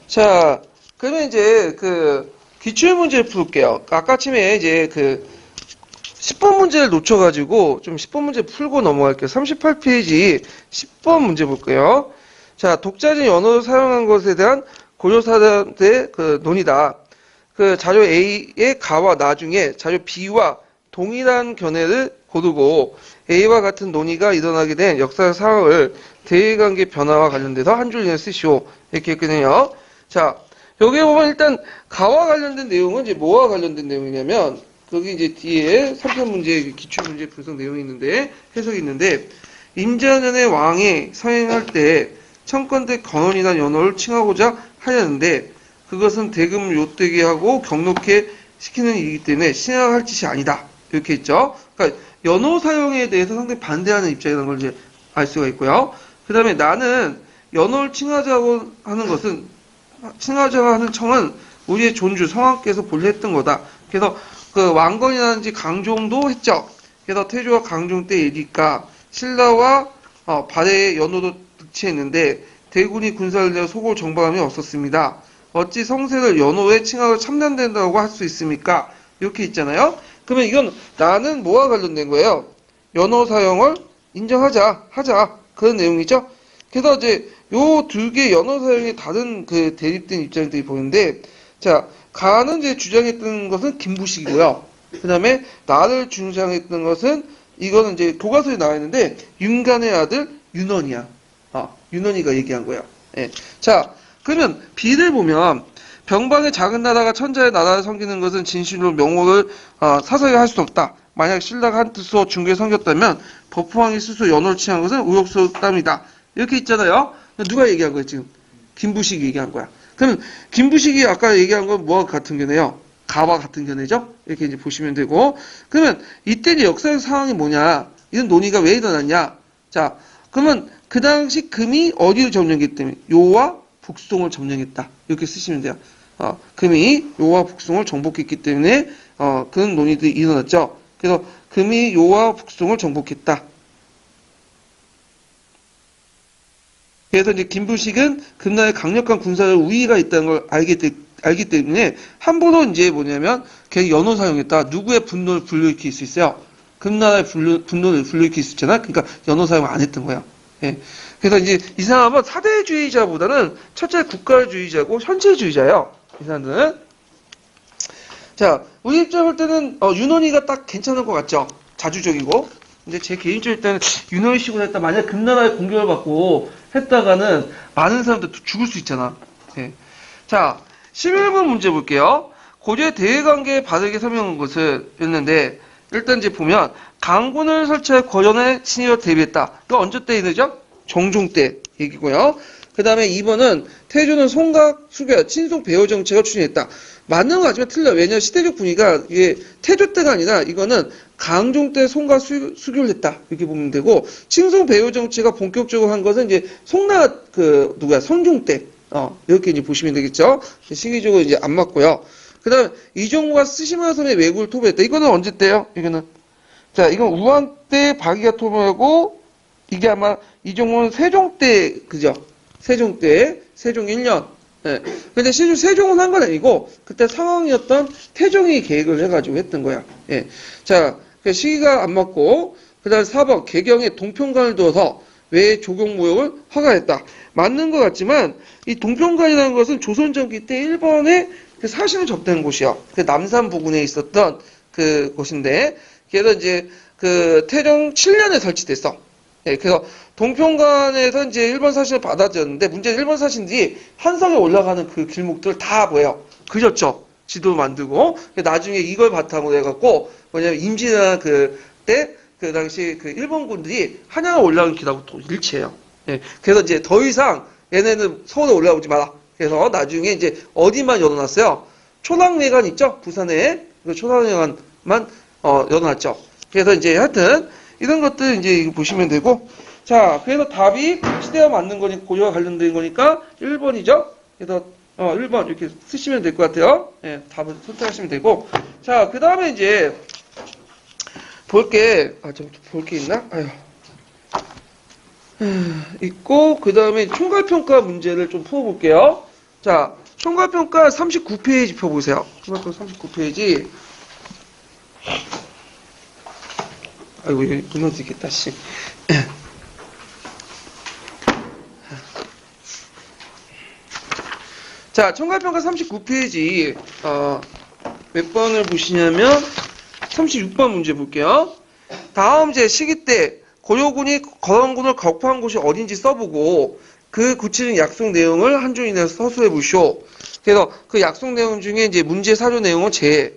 자, 그러면 이제 그 기출문제를 풀게요. 아까 아침에 이제 그 10번 문제를 놓쳐가지고 좀 10번 문제 풀고 넘어갈게요. 38페이지 10번 문제 볼게요. 자, 독자적인 언어를 사용한 것에 대한 고려사전의 그 논의다. 그 자료 A의 가와 나중에 자료 B와 동일한 견해를 고르고 A와 같은 논의가 일어나게 된 역사 상황을 대외관계 변화와 관련돼서 한 줄 이내 쓰시오. 이렇게 했거든요. 자, 여기 보면 일단 가와 관련된 내용은 이제 뭐와 관련된 내용이냐면 거기 이제 뒤에 3편 문제 기출 문제 분석 내용이 있는데 해석이 있는데 임자년의 왕이 서행할 때 청건대 건원이나 연호를 칭하고자 하였는데 그것은 대금 요되게 하고 경록해 시키는 일이기 때문에 신앙할 짓이 아니다. 이렇게 했죠. 그러니까 연호 사용에 대해서 상당히 반대하는 입장이라는 걸 이제 알 수가 있고요. 그 다음에 나는 연호를 칭하자고 하는 것은 칭하자고 하는 청은 우리의 존주 성왕께서 본래 했던 거다. 그래서 그 왕건이라든지 강종도 했죠. 그래서 태조와 강종 때 일이니까 신라와 발해의 연호도 득치했는데 대군이 군사를 내어 소골 정방함이 없었습니다. 어찌 성세를 연호에 칭하고 참난된다고 할 수 있습니까? 이렇게 있잖아요. 그러면 이건 나는 뭐와 관련된 거예요? 연호 사용을 하자 그런 내용이죠. 그래서 이제 요 두 개 연호 사용이 다른 그 대립된 입장들이 보이는데, 자, 가는 이제 주장했던 것은 김부식이고요. 그 다음에 나를 주장했던 것은 이거는 이제 교과서에 나와 있는데 윤간의 아들 윤원이야. 윤원이가 얘기한 거야. 예. 자, 그러면 B를 보면 병방의 작은 나라가 천자의 나라를 섬기는 것은 진실로 명호를 사서히 할 수 없다. 만약 신라가 한 뜻으로 중국에 섬겼다면 법포왕이 스스로 연호를 칭한 것은 의혹스럽답니다. 이렇게 있잖아요. 누가 얘기한 거예요 지금? 김부식이 얘기한 거야. 그러면 김부식이 아까 얘기한 건 뭐와 같은 견해요? 가와 같은 견해죠? 이렇게 이제 보시면 되고, 그러면 이때 이제 역사적 상황이 뭐냐? 이런 논의가 왜 일어났냐? 자, 그러면 그 당시 금이 어디를 점령했기 때문에 요와 북송을 점령했다. 이렇게 쓰시면 돼요. 금이 요와 북송을 정복했기 때문에 그런 논의들이 일어났죠. 그래서 금이 요와 북송을 정복했다. 그래서 이제 김부식은 금나라에 강력한 군사적 우위가 있다는 걸 알기 때문에 함부로 이제 뭐냐면 걔 연호 사용했다. 누구의 분노를 불러일으킬 수 있어요? 금나라의 분노를 불러일으킬 수 있잖아. 그러니까 연호 사용 안 했던 거야. 예. 그래서 이제 이 사람은 사대주의자보다는 첫째 국가주의자고 현실주의자예요. 이 사람들은. 자, 우리 입장을 볼 때는 윤원이가 딱 괜찮은 것 같죠? 자주적이고. 근데 제 개인적으로 일단은 윤원이 씨고 했다. 만약 금나라의 공격을 받고 했다가는 많은 사람들 죽을 수 있잖아. 예. 자, 11번 문제 볼게요. 고려의 대외관계에 바르게 설명한 것을 했는데 일단 이제 보면 강군을 설치해 고려의 친위로 대비했다. 이거 언제 때 얘기죠? 정종 때 얘기고요. 그 다음에 2번은 태조는 송각 수교 친속 배후 정책을 추진했다. 맞는 거 같지만 틀려. 왜냐면 시대적 분위기가 이게 태조 때가 아니라 이거는 강종 때 송각 수교를 했다. 이렇게 보면 되고 친속 배후 정책가 본격적으로 한 것은 이제 송나 성종 때 이렇게 이제 보시면 되겠죠. 시기적으로 이제 안 맞고요. 그 다음 이종무가 스시마선의 왜구를 토벌했다. 이거는 언제 때요? 이거는 자 이건 우왕 때 박이가 토벌하고 이게 아마 이종무는 세종 때 그죠? 세종 때 세종 1년. 예. 근데 실제 세종은 한 건 아니고 그때 상황이었던 태종이 계획을 해가지고 했던 거야. 예. 자 그 시기가 안 맞고 그다음 4번 개경에 동평관을 두어서 외 조경무역을 허가했다. 맞는 것 같지만 이 동평관이라는 것은 조선 전기 때 일본의 그 사신을 접대한 곳이야. 그 남산 부근에 있었던 그 곳인데 그래서 이제 그 태종 7년에 설치됐어. 예, 그래서 동평관에서 이제 일본 사신을 받아들였는데 문제는 일본 사신들이 한성에 올라가는 그 길목들 다 뭐예요? 그렸죠. 지도 만들고 나중에 이걸 바탕으로 해갖고 뭐냐면 임진왜란 그때 그 당시 그 일본군들이 한양에 올라가는 길하고 또 일치해요. 예, 그래서 이제 더 이상 얘네는 서울에 올라오지 마라. 그래서 나중에 이제 어디만 열어놨어요? 초당회관 있죠? 부산에 그 초당회관만 열어놨죠. 그래서 이제 하여튼 이런 것들 이제 보시면 되고 자 그래서 답이 시대와 맞는 거니까 고려와 관련된 거니까 1번이죠. 그래서 1번 이렇게 쓰시면 될 것 같아요. 예, 답을 선택하시면 되고 자 그 다음에 이제 볼 게 있나? 아유. 있고 그 다음에 총괄평가 문제를 좀 풀어볼게요. 자, 총괄평가 39페이지 펴보세요. 총괄평가 39페이지. 아이고, 이거 무너지겠다, 씨. 자, 총괄평가 39페이지, 몇 번을 보시냐면, 36번 문제 볼게요. 다음 시기 때, 고려군이 거란군을 격파한 곳이 어딘지 써보고, 그 구체적인 약속 내용을 한 줄 이내에서 서술해 보시오. 그래서 그 약속 내용 중에 이제 문제 사료 내용은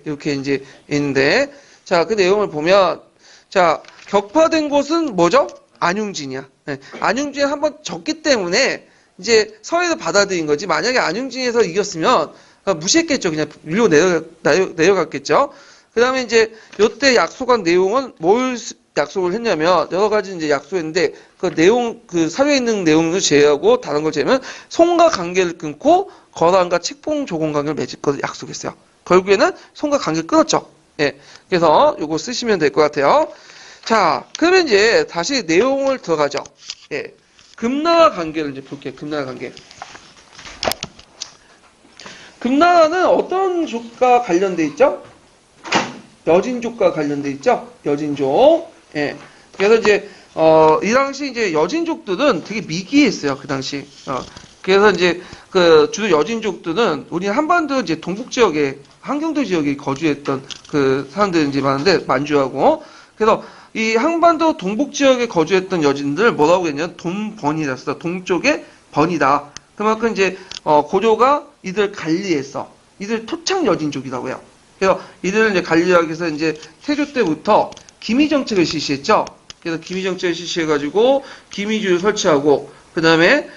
이렇게 이제 있는데, 자, 그 내용을 보면, 자, 격파된 곳은 뭐죠? 안용진이야. 네. 안용진이 한번 졌기 때문에, 이제 서해에서 받아들인 거지. 만약에 안용진에서 이겼으면 무시했겠죠. 그냥 밀고 내려갔겠죠. 그 다음에 이제 요때 약속한 내용은 뭘 약속을 했냐면 여러 가지 이제 약속했는데 그 내용 그 사회에 있는 내용을 제외하고 다른 걸 제외하면 송과 관계를 끊고 거란과 책봉 조공 관계를 맺을 것을 약속했어요. 결국에는 송과 관계를 끊었죠. 예. 그래서 요거 쓰시면 될 것 같아요. 자, 그러면 이제 다시 내용을 들어가죠. 예. 금나라 관계를 이제 볼게요. 금나라 관계. 금나라는 어떤 족과 관련돼 있죠? 여진족과 관련돼 있죠? 여진족. 예. 그래서 이제 이 당시 이제 여진족들은 되게 미기했어요. 그 당시. 그래서 이제 그 주로 여진족들은 우리 한반도 이제 동북 지역에 한경도 지역에 거주했던 그 사람들이 이제 많은데 만주하고 그래서 이 한반도 동북 지역에 거주했던 여진들 뭐라고 했냐면 돈번이라 써. 동쪽에 번이다. 그만큼 이제 고려가 이들 관리했어. 이들 토착 여진족이라고 해요. 그래서 이들을 이제 관리하기 위해서 이제 태조 때부터 기미 정책을 실시했죠. 그래서 기미 정책을 실시해가지고 기미주를 설치하고 그 다음에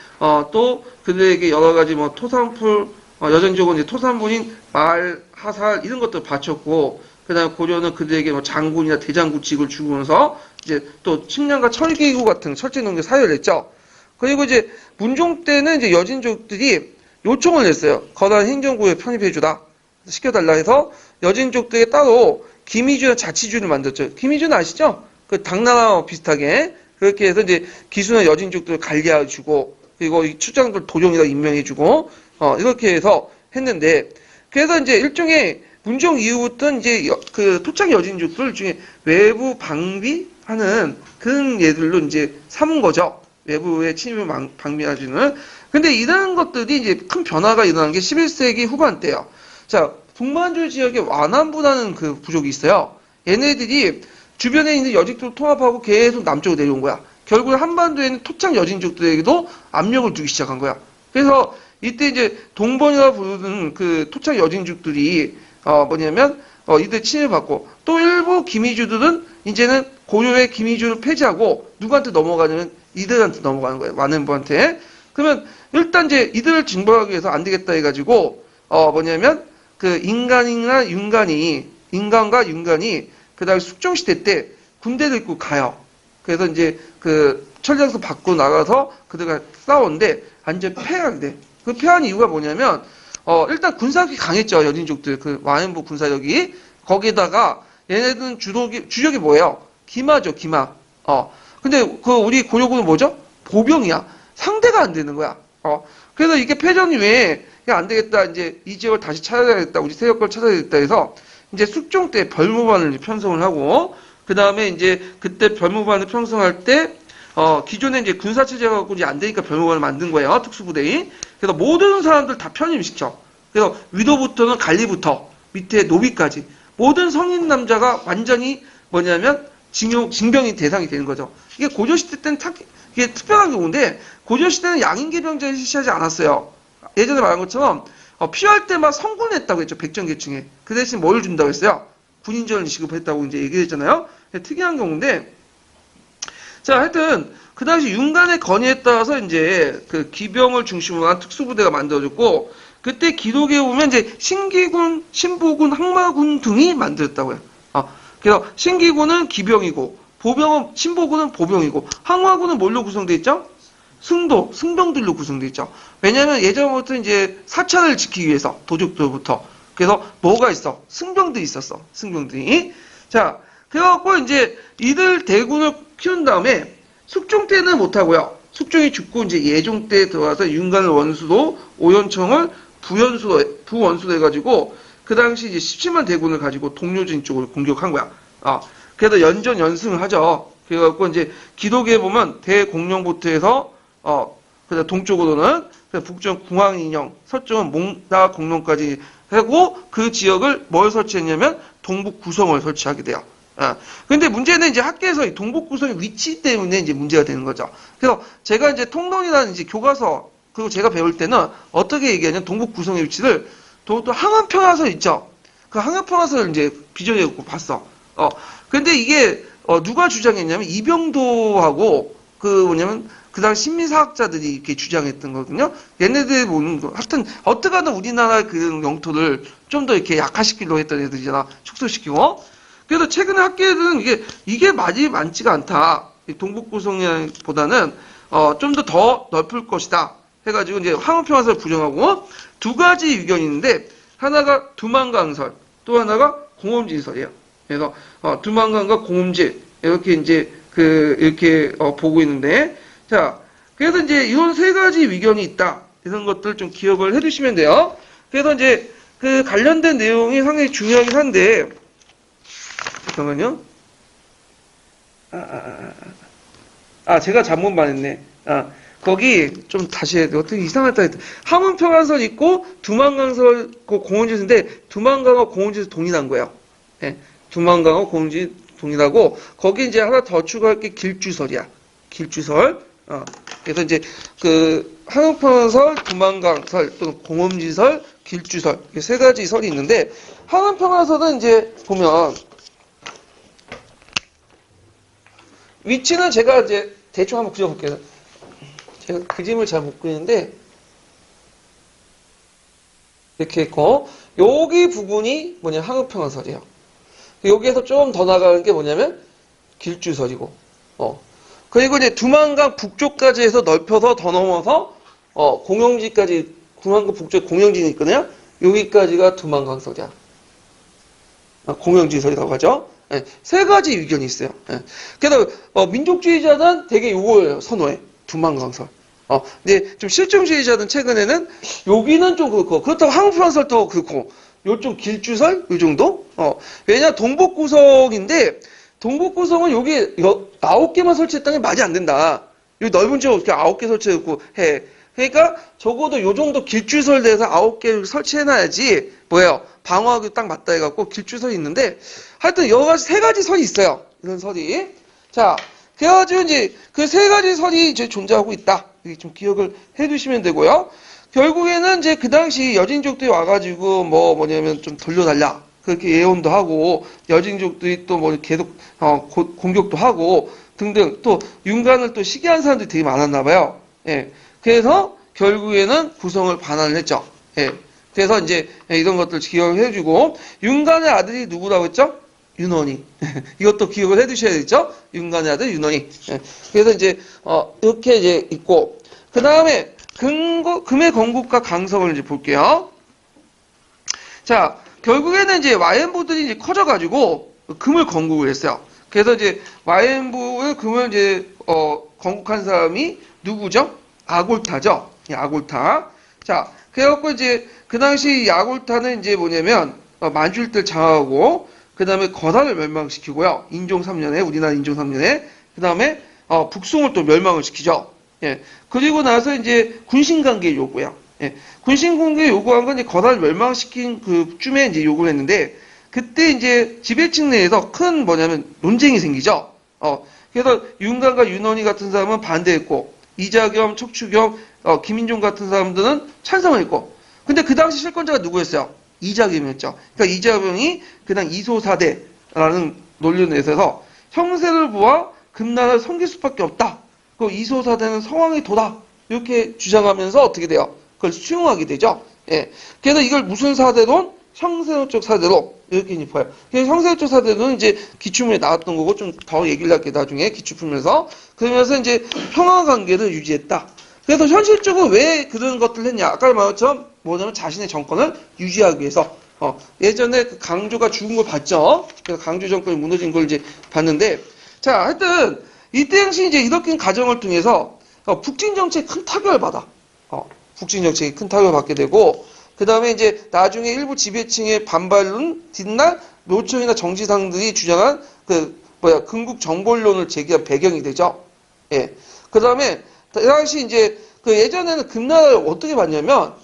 또 그들에게 여러 가지 뭐 토산풀 여진족은 이제 토산분인 말, 하살 이런 것도 바쳤고 그 다음에 고려는 그들에게 뭐 장군이나 대장구직을 주면서 이제 또 식량과 철기구 같은 철제농nghiệp 사유를 했죠. 그리고 이제 문종 때는 이제 여진족들이 요청을 했어요. 거란 행정구에 편입해주다. 시켜달라 해서 여진족들에 따로 기미주나 자치주를 만들었죠. 기미주는 아시죠? 그 당나라와 비슷하게 그렇게 해서 이제 기수나 여진족들을 관리해주고 그리고 이 출장들 도령이라 임명해주고 이렇게 해서 했는데 그래서 이제 일종의 문종 이후부터 이제 그 토착 여진족들 중에 외부 방비하는 그런 예들로 이제 삼은 거죠. 외부의 침입을 방비해주는. 근데 이런 것들이 이제 큰 변화가 일어난 게 11세기 후반 때요. 자, 북만주 지역에 완안부라는 그 부족이 있어요. 얘네들이 주변에 있는 여진족을 통합하고 계속 남쪽으로 내려온 거야. 결국 한반도에 있는 토착 여진족들에게도 압력을 주기 시작한 거야. 그래서 이때 이제 동번이라 부르는 그 토착 여진족들이 뭐냐면 이들 침입을 받고 또 일부 기미주들은 이제는 고려의 기미주를 폐지하고 누구한테 넘어가냐면 이들한테 넘어가는 거예요. 완안부한테. 그러면 일단 이제 이들을 징벌하기 위해서 안 되겠다 해가지고 뭐냐면 그 인간과 윤간이 그다음에 숙종시대 때 군대를 입고 가요. 그래서 이제 그 천장에서 밖으로 나가서 그들과 싸우는데 완전 패하게 돼. 그 패한 이유가 뭐냐면 일단 군사력이 강했죠. 여진족들 그 완안부 군사력이 거기에다가 얘네들은 주력이 뭐예요? 기마죠, 기마. 근데 그 우리 고려군은 뭐죠? 보병이야. 상대가 안 되는 거야. 그래서 이게 패전 이후에 안 되겠다. 이제 이 지역을 다시 찾아야겠다. 우리 세력을 찾아야겠다 해서 이제 숙종 때 별무반을 편성을 하고 그 다음에 이제 그때 별무반을 편성할 때 기존에 이제 군사체제가 갖고 이제 안 되니까 별무반을 만든 거예요. 특수부대인. 그래서 모든 사람들 다 편입시켜. 그래서 위도부터는 관리부터 밑에 노비까지 모든 성인 남자가 완전히 뭐냐면 징병이 대상이 되는 거죠. 이게 고려시대 때는 이게 특별한 경우인데 고려시대는 양인계병제를 실시하지 않았어요. 예전에 말한 것처럼 필요할 때만 성군을 했다고 했죠. 백정계층에. 그 대신 뭘 준다고 했어요? 군인전을 지급했다고 이제 얘기했잖아요. 특이한 경우인데 자 하여튼 그 당시 윤간의 건의에 따라서 이제 그 기병을 중심으로 한 특수부대가 만들어졌고 그때 기록에 보면 이제 신기군, 신보군, 항마군 등이 만들었다고요. 그래서 신기군은 기병이고 신보군은 보병이고 항마군은 뭘로 구성되어 있죠? 승병들로 구성되어 있죠. 왜냐하면 예전부터 이제 사찰을 지키기 위해서 도적들부터 그래서 뭐가 있어? 승병들이 있었어. 승병들이. 자, 그래갖고 이제 이들 대군을 키운 다음에 숙종 때는 못하고요. 숙종이 죽고 이제 예종 때 들어와서 윤관을 원수로 오연청을 부원수로 해가지고 그 당시 이제 17만 대군을 가지고 동료진 쪽을 공격한 거야. 그래서 연전 연승을 하죠. 그래갖고 이제 기록에 보면 대공룡부터해서 그래서 동쪽으로는 북쪽 궁왕인영, 서쪽은 몽다 공룡까지 하고 그 지역을 뭘 설치했냐면 동북 구성을 설치하게 돼요. 근데 문제는 이제 학계에서 이 동북 구성의 위치 때문에 이제 문제가 되는 거죠. 그래서 제가 이제 통론이라는 이제 교과서 그리고 제가 배울 때는 어떻게 얘기하냐면 동북 구성의 위치를 또 항원평화설 있죠. 그 항원평화설을 이제 비전해갖고 봤어. 근데 이게 누가 주장했냐면 이병도하고 뭐냐면 그 당시 신민사학자들이 이렇게 주장했던 거거든요. 얘네들 보는 거 하여튼 어떻게든 우리나라 그 영토를 좀 더 이렇게 약화시키려고 했던 애들이잖아. 축소시키고. 그래서 최근에 학계들은 이게 많지가 않다. 동북구성보다는 좀 더 넓을 것이다. 해가지고 이제 항원평화설을 부정하고 두 가지 의견이 있는데 하나가 두만강설, 또 하나가 공엄진설이에요. 그래서 두만강과 공엄진 이렇게 이제 이렇게 보고 있는데 자 그래서 이제 이런 세 가지 의견이 있다. 이런 것들 좀 기억을 해두시면 돼요. 그래서 이제 그 관련된 내용이 상당히 중요하긴 한데 잠깐만요. 제가 잘못 말했네. 거기 좀 다시 해야 돼. 어떻게 이상하다 했다. 항원평화설 있고 두만강설 있고 공원지인데 두만강과 공원지에서 동일한 거예요. 네. 두만강과 공원지 동일하고 거기 이제 하나 더 추가할 게 길주설이야. 길주설. 그래서 이제 그 항원평화설, 두만강설 또는 공원지설, 길주설 이 세 가지 설이 있는데 항원평화설은 이제 보면 위치는 제가 이제 대충 한번 그려볼게요. 제가 그림을 잘 못 그리는데 이렇게 있고 여기 부분이 뭐냐면 항원평화설이에요. 여기에서 좀 더 나가는 게 뭐냐면 길주설이고 그리고 이제 두만강 북쪽까지 해서 넓혀서 더 넘어서 공영지까지 두만강 북쪽에 공영지이 있거든요. 여기까지가 두만강설이야. 공영지설이라고 하죠. 네, 세 가지 의견이 있어요. 네. 그래서 민족주의자는 되게 요걸 선호해. 두만강설. 근데 좀 실증주의자는 최근에는 여기는 좀 그렇고 그렇다고 항원평화설도 그렇고 요 좀 길주설 요 정도. 왜냐 동북구성인데 동북구성은 여기 9개만 설치했다는 게 말이 안 된다. 요 넓은 지역 이렇게 9개 설치했고 해. 그러니까 적어도 요 정도 길주설 내에서 9개 설치해놔야지 뭐예요? 방어하기 딱 맞다 해갖고 길주설이 있는데 하여튼 여러 가지 세 가지 설이 있어요. 이런 설이. 자, 그래가지고 이제 그 세 가지 설이 이제 존재하고 있다. 이렇게 좀 기억을 해두시면 되고요. 결국에는 이제 그 당시 여진족들이 와가지고 뭐냐면 좀 돌려달라. 그렇게 예언도 하고 여진족들이 또 뭐 계속 공격도 하고 등등 또 윤관을 또 시기한 사람들이 되게 많았나 봐요. 예. 그래서 결국에는 구성을 반환을 했죠. 예. 그래서 이제 이런 것들 기억을 해주고 윤관의 아들이 누구라고 했죠? 윤원이. 이것도 기억을 해두셔야겠죠? 윤관의 아들 윤원이. 예. 그래서 이제 이렇게 이제 있고 그 다음에 금의 건국과 강성을 이제 볼게요. 자, 결국에는 이제 와이엔부들이 이제 커져가지고 금을 건국을 했어요. 그래서 이제 와이엔부의 금을 이제 건국한 사람이 누구죠? 아골타죠. 아골타. 자, 그래갖고 이제 그 당시 아골타는 이제 뭐냐면 만주일대를 장악하고 그 다음에 거란을 멸망시키고요. 인종 3년에 우리나라 인종 3년에 그 다음에 북송을 또 멸망을 시키죠. 예. 그리고 나서 이제 군신관계 요구요. 예. 군신관계 요구한 건 이제 거란을 멸망시킨 그쯤에 이제 요구를 했는데 그때 이제 지배층 내에서 큰 뭐냐면 논쟁이 생기죠. 그래서 윤관과 윤원희 같은 사람은 반대했고 이자겸, 척추겸, 김인종 같은 사람들은 찬성을 했고 근데 그 당시 실권자가 누구였어요? 이자겸이었죠. 그러니까 이자겸이 그냥 이소사대라는 논리를 내세워서 형세를 보아 금나라를 섬길 수밖에 없다. 그 이소사대는 성왕의 도다. 이렇게 주장하면서 어떻게 돼요? 그걸 수용하게 되죠. 예. 그래서 이걸 무슨 사대론? 형세론적 사대로 이렇게 짚어요. 그래서 형세론적 사대로는 이제 기출문에 나왔던 거고 좀 더 얘기를 할게 나중에 기출 풀면서 그러면서 이제 평화 관계를 유지했다. 그래서 현실적으로 왜 그런 것들을 했냐? 아까 말한 것처럼 뭐냐면 자신의 정권을 유지하기 위해서 예전에 그 강조가 죽은 걸 봤죠. 그래서 강조 정권이 무너진 걸 이제 봤는데 자 하여튼 이때 당시 이제 이렇게 과정을 통해서 북진 정책에 큰 타격을 받아. 북진 정책이 큰 타격을 받게 되고, 그 다음에 이제 나중에 일부 지배층의 반발은 뒷날 노총이나 정치상들이 주장한 건국 정벌론을 제기한 배경이 되죠. 예. 그 다음에 당시 이제 예전에는 금나라를 어떻게 봤냐면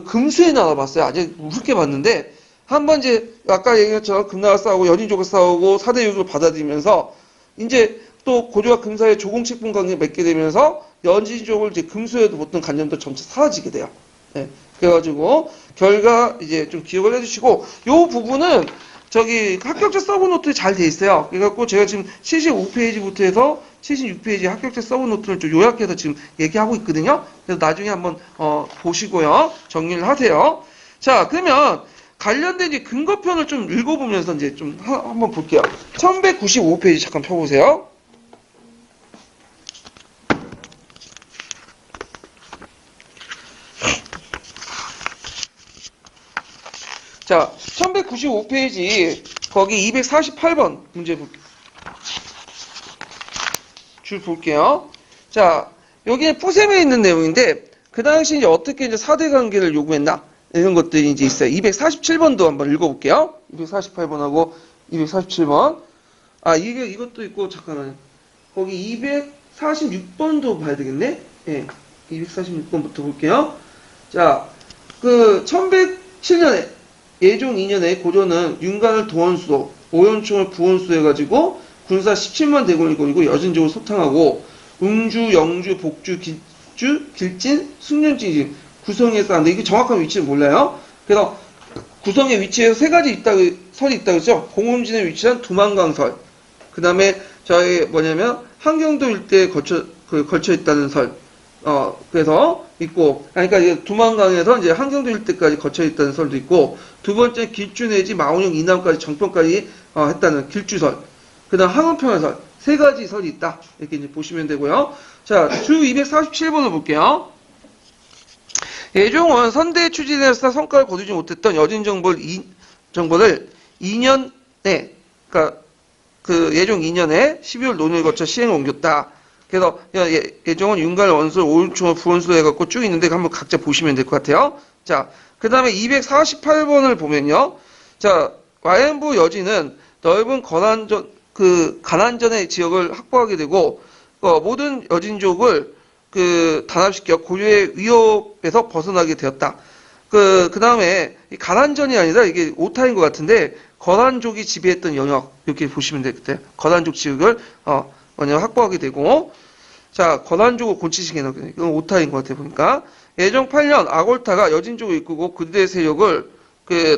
금수의 나라 봤어요. 아주 우습게 봤는데 한번 이제 아까 얘기한 것처럼 금나라 싸우고 연인족을 싸우고 사대 유교를 받아들이면서 이제 또 고조와 금사의 조공책분 관계를 맺게 되면서 연진족을 이제 금수에도 붙던 관념도 점차 사라지게 돼요. 예. 그래가지고 결과 이제 좀 기억을 해주시고 요 부분은 합격자 서브노트에 잘 돼 있어요. 그래갖고 제가 지금 75페이지부터 해서 76페이지 합격자 서브노트를 좀 요약해서 지금 얘기하고 있거든요. 그래서 나중에 한번 보시고요. 정리를 하세요. 자, 그러면 관련된 이제 근거편을 좀 읽어보면서 이제 좀 한번 볼게요. 1195페이지 잠깐 펴보세요. 자, 1195페이지 거기 248번 문제 볼게요. 줄 볼게요. 자, 여기에 푸셈에 있는 내용인데 그 당시 이제 어떻게 이제 4대 관계를 요구했나 이런 것들이 이제 있어요. 247번도 한번 읽어볼게요. 248번하고 247번. 이것도 있고 잠깐만요. 거기 246번도 봐야 되겠네. 예, 246번부터 볼게요. 자, 1107년에 예종 2년에 고조는 윤관을 도원수도, 오연총을 부원수 해가지고 군사 17만 대군을 거리고 여진족을 소탕하고 웅주, 영주, 복주, 길진, 숙련진 구성에 쌓는데 이게 정확한 위치는 몰라요. 그래서 구성의 위치에서 세 가지 설이 있다 그랬죠. 공음진에 위치한 두만강설. 그 다음에 뭐냐면 한경도 일대에 걸쳐 있다는 설. 그래서 있고, 그러니까 두만강에서 이제 한경도 일대까지 거쳐 있다는 설도 있고, 두 번째 길주 내지 마운영 이남까지 정평까지 했다는 길주설. 그 다음 항원평화설. 세 가지 설이 있다. 이렇게 이제 보시면 되고요. 자, 주 247번을 볼게요. 예종은 선대 추진에서 성과를 거두지 못했던 여진 정벌을 2년에, 그러니까 예종 2년에 12월 논의를 거쳐 시행을 옮겼다. 그래서 예종은 윤관 원술, 오윤총을 부원수로 해갖고 쭉 있는데 한번 각자 보시면 될 것 같아요. 자, 그 다음에 248번을 보면요. 자, 와연부 여진은 넓은 가난전의 지역을 확보하게 되고 모든 여진족을 단합시켜 고려의 위협에서 벗어나게 되었다. 그 다음에 가난전이 아니라 이게 오타인 것 같은데 거란족이 지배했던 영역 이렇게 보시면 되겠대요. 거란족 지역을 확보하게 되고, 자, 거란족을 곤치시키는, 이건 오타인 것 같아요, 보니까. 예종 8년, 아골타가 여진족을 이끌고 그들의 세력을,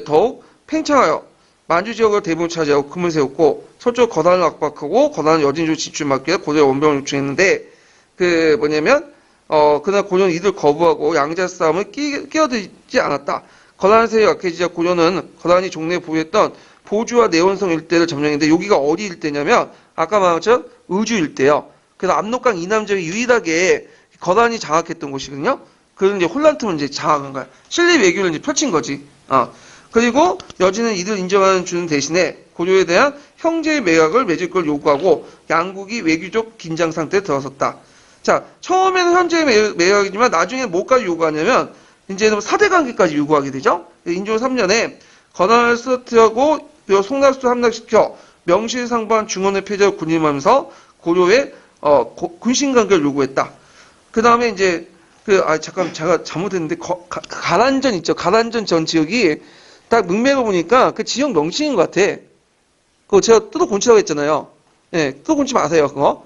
더욱 팽창하여, 만주 지역을 대부분 차지하고 금을 세웠고, 서쪽 거란을 압박하고, 거란은 여진족 진출 막기 위해 고려의 원병을 요청했는데, 그날 고려는 이들 거부하고 양자 싸움을 끼어들지 않았다. 거란 세력 약해지자 고려는 거란이 종래에 보유했던 보주와 내원성 일대를 점령했는데, 여기가 어디 일대냐면, 아까 말한 것처럼 의주 일대요. 그래서 압록강 이남 지역이 유일하게 거란이 장악했던 곳이거든요. 그런 이제 혼란 틈을 이제 장악한 거야. 실리 외교를 이제 펼친 거지. 그리고 여진은 이들 인정하는 주는 대신에 고려에 대한 형제의 매각을 맺을 걸 요구하고 양국이 외교적 긴장 상태에 들어섰다. 자, 처음에는 현재의 매각이지만 나중에는 뭐까지 요구하냐면 이제는 사대 관계까지 요구하게 되죠. 인조 3년에 거란을 쓰러뜨리고 송나수를 함락시켜 명실상부한 중원의 패자를 군림하면서 고려의 군신 관계를 요구했다. 그 다음에 이제 잠깐 제가 잘못했는데 가란전 있죠. 가란전 전 지역이 딱 문맥을 보니까 그 지역 명칭인 것 같아. 그거 제가 뜯어 곤치라고 했잖아요. 예, 뜯어 곤치 마세요. 그거.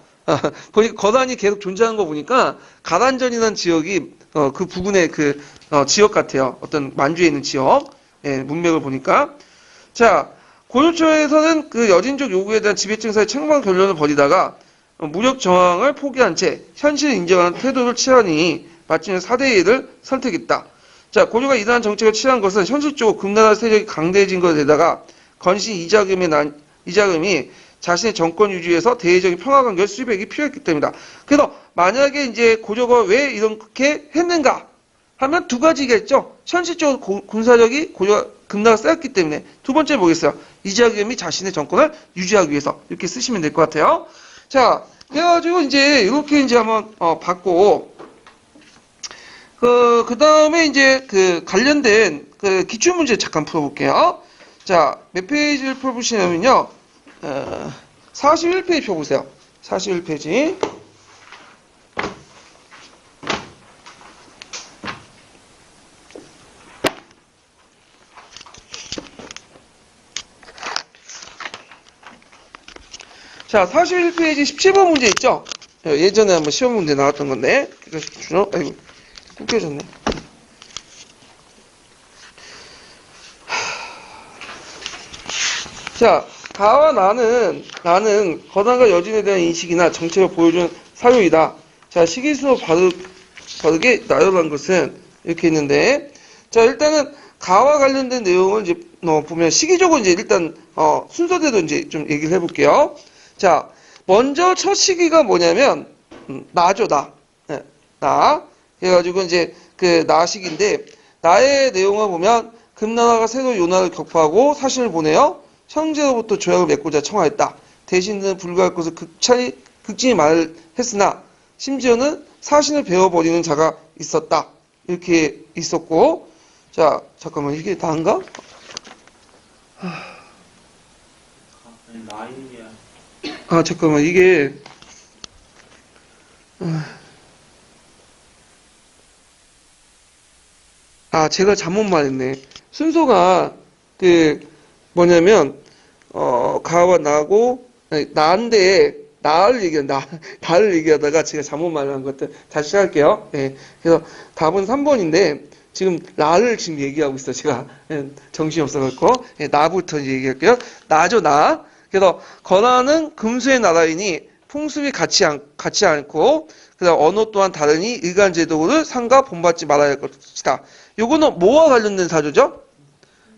보니까 거란이 계속 존재하는 거 보니까 가란전이라는 지역이 그 부근의 지역 같아요. 어떤 만주에 있는 지역. 예, 문맥을 보니까. 자, 고려초에서는 여진족 요구에 대한 지배층 사이의 창방 결론을 벌이다가 무력 저항을 포기한 채 현실을 인정하는 태도를 취하니 마침내 4대 1을 선택했다. 자, 고려가 이러한 정책을 취한 것은 현실적으로 금나라 세력이 강대해진 것에다가 건신 이자금이 자신의 정권 유지에서 대외적인 평화 관계를 수립하기 필요했기 때문이다. 그래서 만약에 이제 고려가 왜 이렇게 했는가 하면 두 가지가 있죠. 현실적으로 군사력이 고려가 금나라가 세였기 때문에. 두 번째 뭐겠어요? 이자금이 자신의 정권을 유지하기 위해서. 이렇게 쓰시면 될 것 같아요. 자, 그래가지고 이제 이렇게 이제 한번 받고 그 다음에 이제 그 관련된 그 기출문제 잠깐 풀어볼게요. 자, 몇 페이지를 풀어보시냐면요. 41페이지 펴보세요. 41페이지. 자, 41페이지 17번 문제 있죠? 예전에 한번 시험 문제 나왔던 건데. 아이고, 꾹겨졌네. 자, 가와 나는 거단과 여진에 대한 인식이나 정체를 보여주는 사료이다. 자, 식이수로 바르게 나열한 것은 이렇게 있는데, 자, 일단은 가와 관련된 내용을 이제 보면 시기적으로 이제 일단 순서대로 이제 좀 얘기를 해볼게요. 자, 먼저 첫 시기가 뭐냐면 나죠, 나. 네, 나. 그래가지고 이제 그 나시기인데 나의 내용을 보면 금나라가 새로 요나를 격파하고 사신을 보내어 형제로부터 조약을 맺고자 청하였다. 대신 그는 불가할 것을 극진히 말을 했으나 심지어는 사신을 베어버리는 자가 있었다. 이렇게 있었고, 자, 잠깐만, 이게 다인가? 아, 잠깐만, 이게 제가 잘못 말했네. 순서가 그 뭐냐면 가와 나고 나인데 나를 얘기하다가 제가 잘못 말한 것들 다시 할게요. 예. 그래서 답은 3번인데 지금 나를 지금 얘기하고 있어요. 제가 정신이 없어갖고 나부터 얘기할게요. 나죠, 나. 그래서 건화는 금수의 나라이니 풍습이 같지 않고 그다음 언어 또한 다르니 일간제도를 삼가 본받지 말아야 할 것이다. 요거는 뭐와 관련된 사조죠?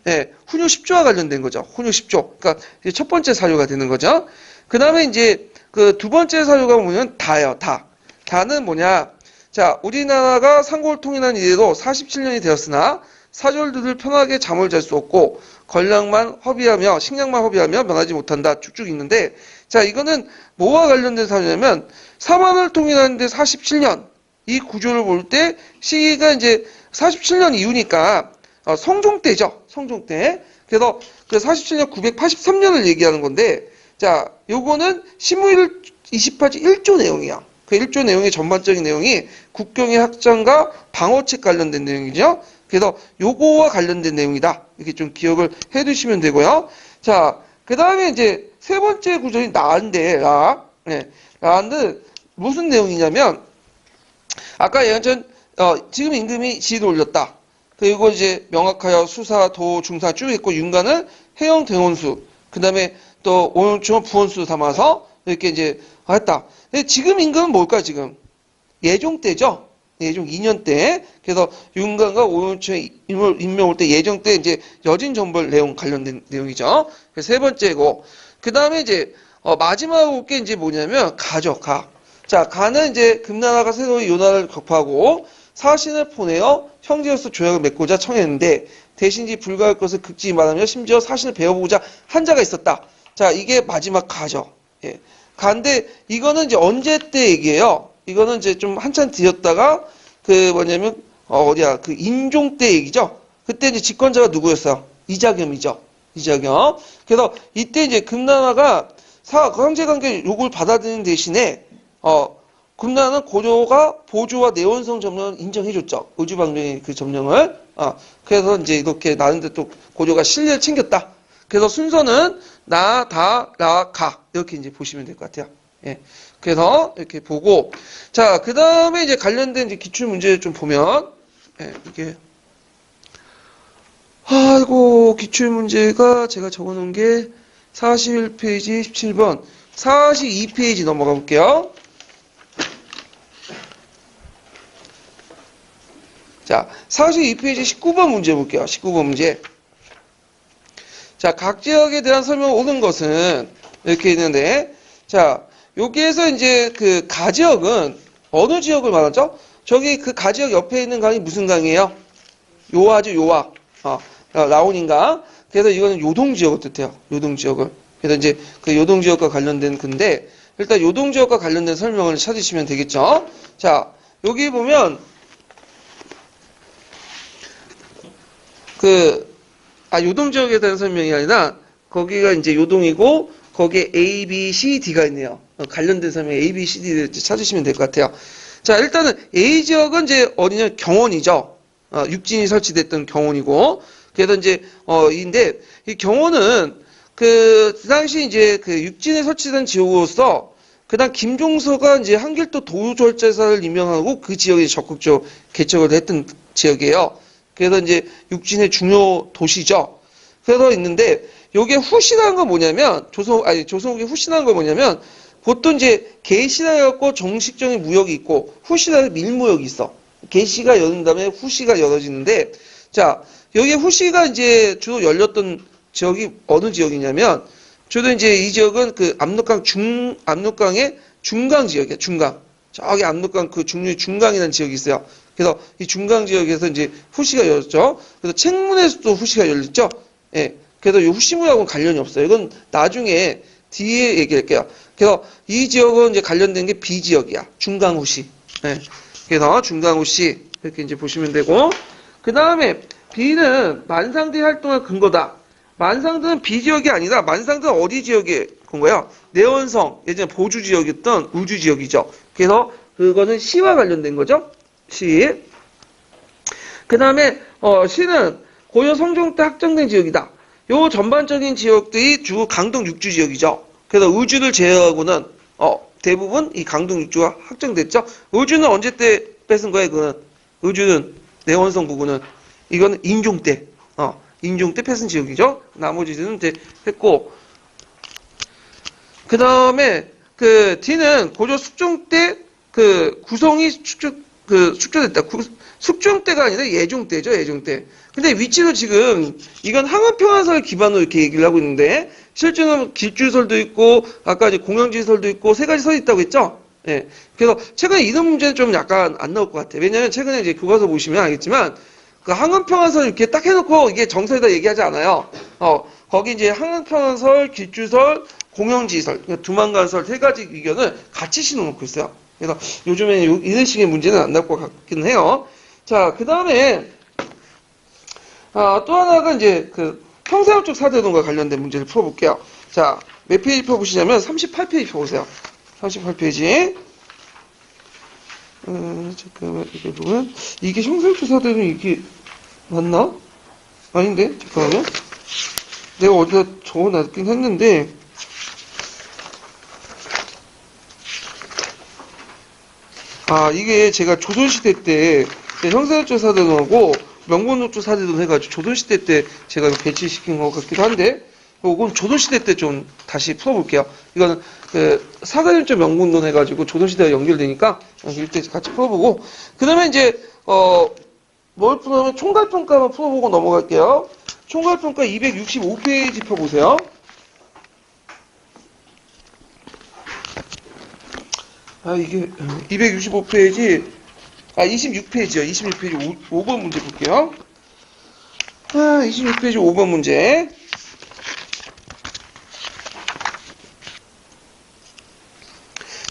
네, 훈유 10조와 관련된 거죠. 훈유 10조. 그러니까 첫 번째 사료가 되는 거죠. 그 다음에 이제 그 두 번째 사료가 뭐냐면 다예요. 다. 다는 뭐냐? 자, 우리나라가 상고를 통일한 이래로 47년이 되었으나 사절들을 편하게 잠을 잘 수 없고 식량만 허비하며 면하지 못한다. 쭉쭉 있는데, 자, 이거는 뭐와 관련된 사료냐면 사만을 통일하는데 47년 이 구조를 볼 때 시기가 이제 47년 이후니까 성종 때죠. 성종 때. 그래서 그 47년 983년을 얘기하는 건데, 자, 요거는 신무일 28지 1조 내용이야. 그 1조 내용의 전반적인 내용이 국경의 확장과 방어책 관련된 내용이죠. 그래서 요거와 관련된 내용이다. 이렇게 좀 기억을 해 두시면 되고요. 자, 그 다음에 이제 세 번째 구조인 나인데, 네. 나는 무슨 내용이냐면, 아까 예전처럼, 지금 임금이 지위를 올렸다. 그리고 이제 명확하여 수사, 도, 중사 쭉 있고 윤관을 해영 대원수, 그 다음에 또 오용충을 부원수 삼아서 이렇게 이제 했다. 근데 지금 임금은 뭘까 지금? 예종 때죠. 예종 2년 때. 그래서 윤관과 오용충의 임명 올 때 예종 때 이제 여진 정벌 내용 관련된 내용이죠. 그래서 세 번째고. 그 다음에 이제 마지막으로 게 이제 뭐냐면 가죠. 가. 자, 가는 이제 금나라가 새로이 요나를 격파하고 사신을 보내어 형제로서 조약을 맺고자 청했는데 대신지 불가할 것을 극진히 말하며 심지어 사신을 배워보고자 한 자가 있었다. 자, 이게 마지막 가죠. 예. 가인데 이거는 이제 언제 때 얘기예요? 이거는 이제 좀 한참 뒤였다가 그 뭐냐면 그 인종 때 얘기죠. 그때 이제 집권자가 누구였어요? 이자겸이죠. 이자겸. 그래서 이때 이제 금나라가 형제관계 요구를 받아들이는 대신에 금나라는 고조가 보조와 내원성 점령을 인정해줬죠. 의주방정의 그 점령을. 그래서 이제 이렇게 나는데 또 고조가 신뢰를 챙겼다. 그래서 순서는 나, 다, 라, 가 이렇게 이제 보시면 될 것 같아요. 예. 그래서 이렇게 보고 자, 그 다음에 이제 관련된 이제 기출 문제 좀 보면 이게 아이고 기출 문제가 제가 적어놓은 게 41페이지 17번 42페이지 넘어가 볼게요. 자, 42페이지 19번 문제 볼게요. 19번 문제. 자, 각 지역에 대한 설명을 오는 것은 이렇게 있는데, 자, 여기에서 이제 그 가지역은 어느 지역을 말하죠? 저기 그 가지역 옆에 있는 강이 무슨 강이에요? 요하죠, 요하. 라온인가? 그래서 이거는 요동 지역을 뜻해요. 요동 지역을. 그래서 이제 그 요동 지역과 관련된 건데, 일단 요동지역과 관련된 설명을 찾으시면 되겠죠. 자, 여기 보면 요동지역에 대한 설명이 아니라 거기가 이제 요동이고 거기에 A, B, C, D가 있네요. 관련된 설명 A, B, C, D를 찾으시면 될 것 같아요. 자, 일단은 A 지역은 이제 어디냐 경원이죠. 육진이 설치됐던 경원이고 그래서 이제 인데 이 경원은 그 당시 이제 그 육진에 설치된 지역으로서 그다음 김종서가 이제 한길도 도절제사를 임명하고 그 지역에 적극적으로 개척을 했던 지역이에요. 그래서 이제 육진의 중요 도시죠. 그래서 있는데 요게 후신한 건 뭐냐면 조선국이 후신한 건 뭐냐면 보통 이제 개시라고 정식적인 무역이 있고 후시라고 밀무역이 있어. 개시가 열린 다음에 후시가 열어지는데 자 여기 후시가 이제 주로 열렸던 지역이 어느 지역이냐면 주로 이제 이 지역은 그 압록강의 중강 지역이야. 중강. 저기 압록강 그 중류의 중강이라는 지역이 있어요. 그래서 이 중강 지역에서 이제 후시가 열렸죠. 그래서 책문에서도 후시가 열렸죠. 예. 그래서 이 후시무역하고는 관련이 없어요. 이건 나중에 뒤에 얘기할게요. 그래서 이 지역은 이제 관련된 게 B 지역이야. 중강 후시. 예. 그래서 중강 후시 이렇게 이제 보시면 되고 그 다음에 B는 만상대 활동의 근거다. 만상들은 B 지역이 아니라 만상들은 어디 지역에 건 거야? 내원성 예전에 보주 지역이었던 우주 지역이죠. 그래서 그거는 시와 관련된 거죠. 시. 그 다음에 시는 고려 성종 때 확정된 지역이다. 요 전반적인 지역들이 주 강동 육주 지역이죠. 그래서 의주를 제외하고는 대부분 이 강동 육주가 확정됐죠. 의주는 언제 때 뺏은 거예요? 그거는 의주는 내원성 부근은 이거는 인종 때 인종 때 뺏은 지역이죠. 나머지는 이제 했고 그 다음에 그 D는 고려 숙종 때 그 구성이 축조됐다. 숙종 때가 아니라 예종 때죠. 예종 때. 근데 위치도 지금 이건 항은평화설 기반으로 이렇게 얘기를 하고 있는데 실제는 길주설도 있고 아까 이제 공영지설도 있고 세 가지 설이 있다고 했죠. 예. 그래서 최근에 이런 문제는 좀 약간 안 나올 것 같아요. 왜냐면 최근에 이제 교과서 보시면 알겠지만 그 항은평화설 이렇게 딱 해놓고 이게 정설에다 얘기하지 않아요. 거기 이제 항은평화설, 길주설, 공영지설, 그러니까 두만간설 세 가지 의견을 같이 신어놓고 있어요. 그래서 요즘에는 이런 식의 문제는 안 나올 것 같긴 해요. 자, 그 다음에 또 하나가 이제 그 평사형적 사대론과 관련된 문제를 풀어볼게요. 자, 몇 페이지 펴보시냐면 38페이지 펴보세요. 38페이지. 잠깐만, 이게 보면 이게 형사형적 사대론 이게 맞나? 아닌데? 잠깐만요. 내가 어디다 적어놨긴 했는데 이게 제가 조선시대 때 형사형적 사대론하고 명본록조 사대론 해가지고 조선시대 때 제가 배치시킨 것 같기도 한데 이건 조선시대 때 좀 다시 풀어볼게요. 이거는 그 사대론적 명본론 해가지고 조선시대와 연결되니까 이때 같이 풀어보고 그 다음에 이제 뭘 풀어보면 총괄평가만 풀어보고 넘어갈게요. 총괄평가 265페이지 펴보세요. 이게 265페이지 26페이지요. 26페이지 5번 문제 볼게요. 26페이지 5번 문제.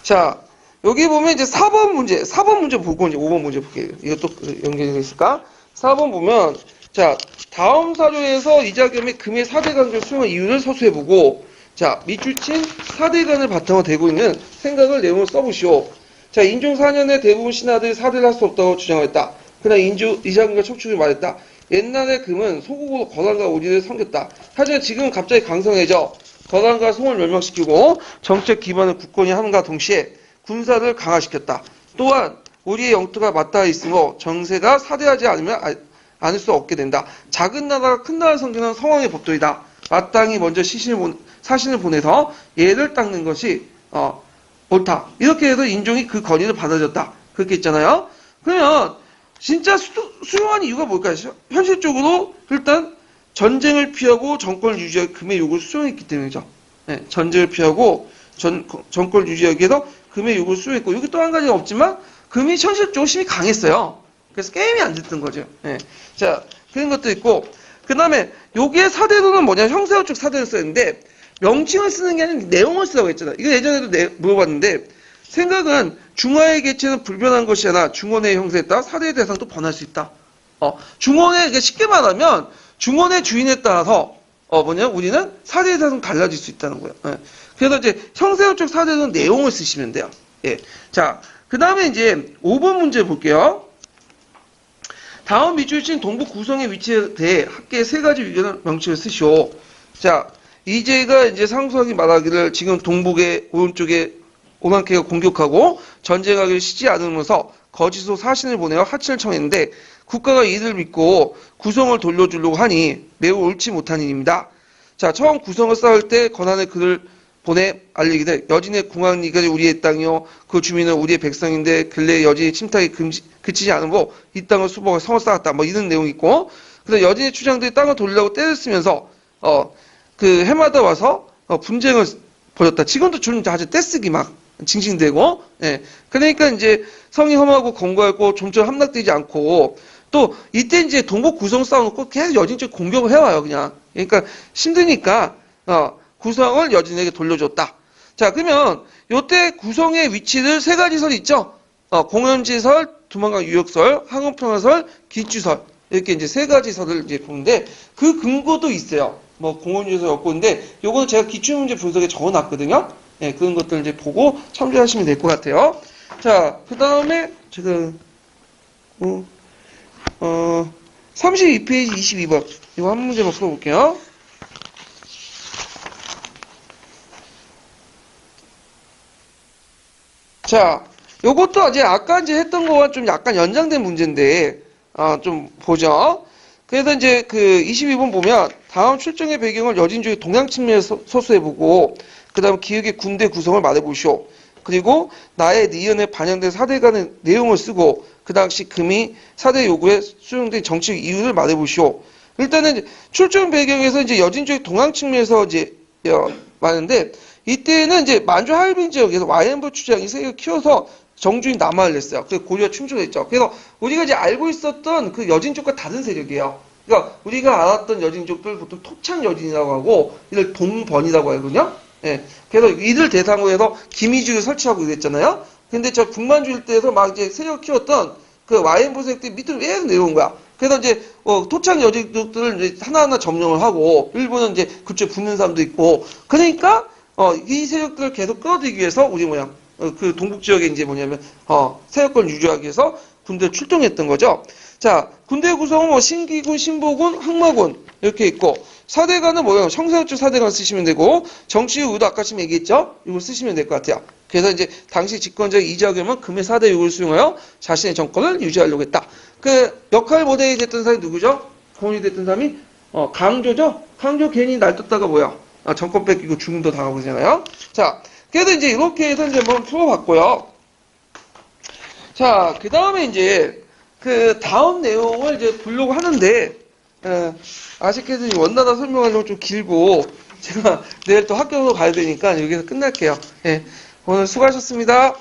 자, 여기 보면 이제 4번 문제 보고 이제 5번 문제 볼게요. 이것도 연결이 되어 있을까? 4번 보면, 자, 다음 사료에서 이자겸의 금의 4대 강조 수용한 이유를 서술해보고, 자, 밑줄친 4대간을 바탕으로 대고 있는 생각을 내용을 써보시오. 자, 인종 4년에 대부분 신하들이 4대를 할 수 없다고 주장했다. 그러나 이자겸과 척추를 말했다. 옛날에 금은 소국으로 거란과 오리를 섬겼다. 하지만 지금은 갑자기 강성해져 거란과 송을 멸망시키고 정책 기반을 굳건히 함과 동시에 군사를 강화시켰다. 또한 우리의 영토가 맞닿아 있으므로 정세가 사대하지 않을 수 없게 된다. 작은 나라가 큰 나라를 섬기는 성왕의 법도이다. 마땅히 먼저 사신을 보내서 얘를 닦는 것이 옳다. 이렇게 해서 인종이 그 건의를 받아줬다. 그렇게 했잖아요. 그러면 진짜 수용한 이유가 뭘까요? 현실적으로 일단 전쟁을 피하고 정권을 유지하기 금의 요구를 수용했기 때문이죠. 네, 전쟁을 피하고 정권을 유지하기 위해서 금의 요구를 수용했고 여기 또 한 가지가 없지만 금이 현실적으로 힘이 강했어요. 그래서 게임이 안 됐던 거죠. 네. 자, 그런 것도 있고 그 다음에 여기에 사대론은 뭐냐? 형사형적 사대를 썼는데 명칭을 쓰는 게 아니라 내용을 쓰라고 했잖아. 이거 예전에도 물어봤는데, 생각은 중화의 개체는 불변한 것이 아니라 중원의 형세에 따라 사대의 대상도 변할 수 있다. 중원의, 쉽게 말하면, 중원의 주인에 따라서, 우리는 사대의 대상도 달라질 수 있다는 거예요. 예. 그래서 이제 형세론적 사대는 내용을 쓰시면 돼요. 예. 자, 그 다음에 이제 5번 문제 볼게요. 다음 밑줄 친 동북 구성의 위치에 대해 학계의 세 가지 의견을 명칭을 쓰시오. 자, 이제가 이제 상수하기 말하기를 지금 동북의 오른쪽에 오만케가 공격하고 전쟁하기를 쉬지 않으면서 거짓으로 사신을 보내어 하친을 청했는데 국가가 이를 믿고 구성을 돌려주려고 하니 매우 옳지 못한 일입니다. 자, 처음 구성을 쌓을 때 권한을 그를 보내 알리기를 여진의 궁합리가 우리의 땅이요 그 주민은 우리의 백성인데 근래 여진의 침탈이 그치지 않으므로 이 땅을 수복해 성을 쌓았다. 뭐 이런 내용이 있고 그래서 여진의 추장들이 땅을 돌리려고 떼를 쓰면서 그 해마다 와서 분쟁을 벌였다. 지금도 좀 아주 떼쓰기 막 징징대고 예. 그러니까 이제 성이 험하고 건고했고 좀처럼 함락되지 않고 또 이때 이제 동북 구성 쌓아놓고 계속 여진 쪽 공격을 해와요 그냥. 그러니까 힘드니까 구성을 여진에게 돌려줬다. 자, 그러면 요때 구성의 위치를 세 가지 설이 있죠? 공연지설, 두만강 유역설, 항원평화설, 기주설. 이렇게 이제 세 가지 설을 이제 보는데 그 근거도 있어요. 뭐 공연지설 없고인데 요거는 제가 기출문제 분석에 적어놨거든요. 예, 그런 것들 이제 보고 참조하시면 될 것 같아요. 자, 그 다음에 지금 32페이지 22번 이거 한 문제만 풀어볼게요. 자, 요것도 이제 아까 이제 했던 거와 좀 약간 연장된 문제인데, 좀 보죠. 그래서 이제 그 22번 보면 다음 출정의 배경을 여진족의 동양 측면에서 서술해보고, 그 다음 기획의 군대 구성을 말해보시오. 그리고 나의 니은에 반영된 사대간의 내용을 쓰고, 그 당시 금이 사대 요구에 수용된 정치적 이유를 말해보시오. 일단은 출정 배경에서 이제 여진족의 동양 측면에서 이제 많은데, 이때는 이제 만주 하얼빈 지역에서 와이엠버 추장이 세력을 키워서 정주인 남하를 냈어요. 그래서 고려가 충족했죠. 그래서 우리가 이제 알고 있었던 그 여진족과 다른 세력이에요. 그러니까 우리가 알았던 여진족들 보통 토착 여진이라고 하고 이들 동번이라고 하거든요. 예. 그래서 이들 대상으로 해서 기미주를 설치하고 이랬잖아요. 근데 저 북만주 일대에서 막 이제 세력을 키웠던 그 와이엠버 세력들이 밑으로 계속 내려온 거야. 그래서 이제 토착 여진족들을 이제 하나하나 점령을 하고 일본은 이제 그쪽에 붙는 사람도 있고 그러니까 이 세력들을 계속 끌어들이기 위해서 우리 그 동북 지역에 이제 세력권을 유지하기 위해서 군대를 출동했던 거죠. 자, 군대 구성은 뭐 신기군, 신보군, 항마군 이렇게 있고 사대관은 뭐예요? 청사우쪽 사대관 쓰시면 되고 정치 의도 아까 지금 얘기했죠? 이거 쓰시면 될 것 같아요. 그래서 이제 당시 집권자 이자겸은 금의 사대 요구를 수용하여 자신의 정권을 유지하려고 했다. 그 역할 모델이 됐던 사람이 누구죠? 고문이 됐던 사람이 강조죠? 강조 괜히 날떴다가 뭐야? 정권 뺏기고 죽음도 당하고 그러잖아요. 자, 그래서 이제 이렇게 해서 이제 한번 풀어봤고요. 자, 그 다음에 이제 그 다음 내용을 이제 보려고 하는데, 아쉽게도 원나라 설명하려면 좀 길고, 제가 내일 또 학교로 가야 되니까 여기서 끝날게요. 예, 오늘 수고하셨습니다.